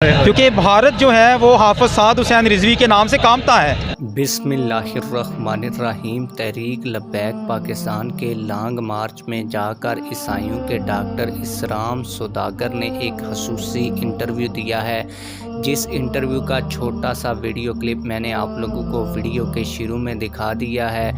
क्योंकि भारत जो है वो हाफिज साद हुसैन रिजवी के नाम से कामता है। बिस्मिल्लाहिर्रहमानिर्रहीम। तहरीक लब्बैक पाकिस्तान के लॉन्ग मार्च में जाकर ईसाइयों के डॉक्टर इसराम सौदागर ने एक खसूसी इंटरव्यू दिया है, जिस इंटरव्यू का छोटा सा वीडियो क्लिप मैंने आप लोगों को वीडियो के शुरू में दिखा दिया है।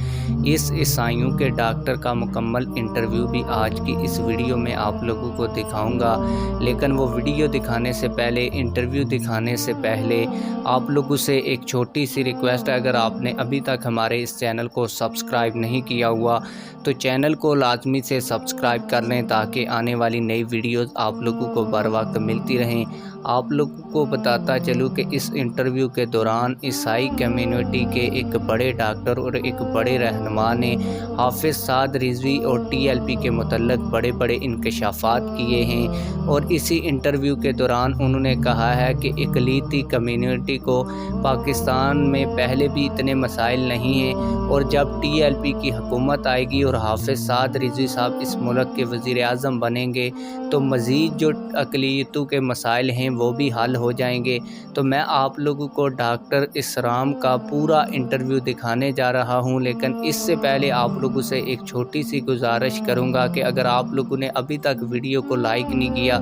इस ईसाइयों के डॉक्टर का मुकम्मल इंटरव्यू भी आज की इस वीडियो में आप लोगों को दिखाऊंगा, लेकिन वो वीडियो दिखाने से पहले, इंटरव्यू दिखाने से पहले आप लोगों से एक छोटी सी रिक्वेस्ट है। अगर आपने अभी तक हमारे इस चैनल को सब्सक्राइब नहीं किया हुआ तो चैनल को लाजमी से सब्सक्राइब कर लें, ताकि आने वाली नई वीडियोस आप लोगों को बर वक्त मिलती रहें। आप लोगों को बताता चलूँ कि इस इंटरव्यू के दौरान ईसाई कम्युनिटी के एक बड़े डॉक्टर और एक बड़े रहनुमा ने हाफिज साद रिजवी और TLP के मुतल्लिक़ बड़े बड़े इंकशाफात किए हैं। और इसी इंटरव्यू के दौरान उन्होंने कहा है कि इकलीती कम्युनिटी को पाकिस्तान में पहले भी इतने मसाइल नहीं हैं, और जब TLP की हुकूमत आएगी और हाफिज साद रिजवी साहब इस मुल्क के वज़ीर आज़म बनेंगे तो मज़ीद जो अक़लियतों के मसाइल हैं वो भी हल हो जाएंगे। तो मैं आप लोगों को डॉक्टर इसराम का पूरा इंटरव्यू दिखाने जा रहा हूं, लेकिन इससे पहले आप लोगों से एक छोटी सी गुजारिश करूंगा कि अगर आप लोगों ने अभी तक वीडियो को लाइक नहीं किया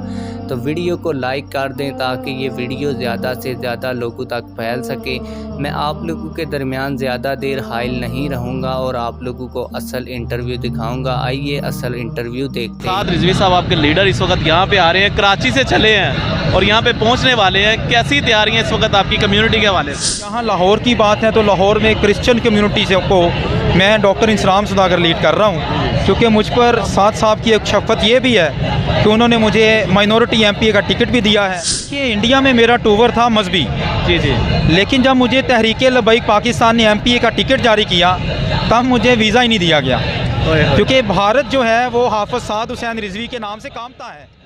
तो वीडियो को लाइक कर दें, ताकि ये वीडियो ज़्यादा से ज़्यादा लोगों तक फैल सके। मैं आप लोगों के दरमियान ज़्यादा देर हाइल नहीं रहूँगा और आप लोगों को असल इंटरव्यू दिखाऊँगा। आइए असल इंटरव्यू देखते हैं। साद रिजवी साहब आपके लीडर इस वक्त यहाँ पे आ रहे हैं, कराची से चले हैं और यहाँ पे पहुँचने वाले हैं। कैसी तैयारियाँ इस वक्त आपकी कम्युनिटी के हवाले से? यहाँ लाहौर की बात है तो लाहौर में क्रिश्चियन कम्युनिटी से को मैं डॉक्टर इसराम सौदागर लीड कर रहा हूँ, क्योंकि मुझ पर साद साहब की एक शफ़क़त ये भी है कि उन्होंने मुझे माइनॉरिटी MP का टिकट भी दिया है। कि इंडिया में मेरा टूर था मजहबी, जी, लेकिन जब मुझे तहरीक लब्बैक पाकिस्तान ने MPA का टिकट जारी किया तब मुझे वीज़ा ही नहीं दिया गया, क्योंकि भारत जो है वो हाफिज साद हुसैन रिजवी के नाम से कामता है।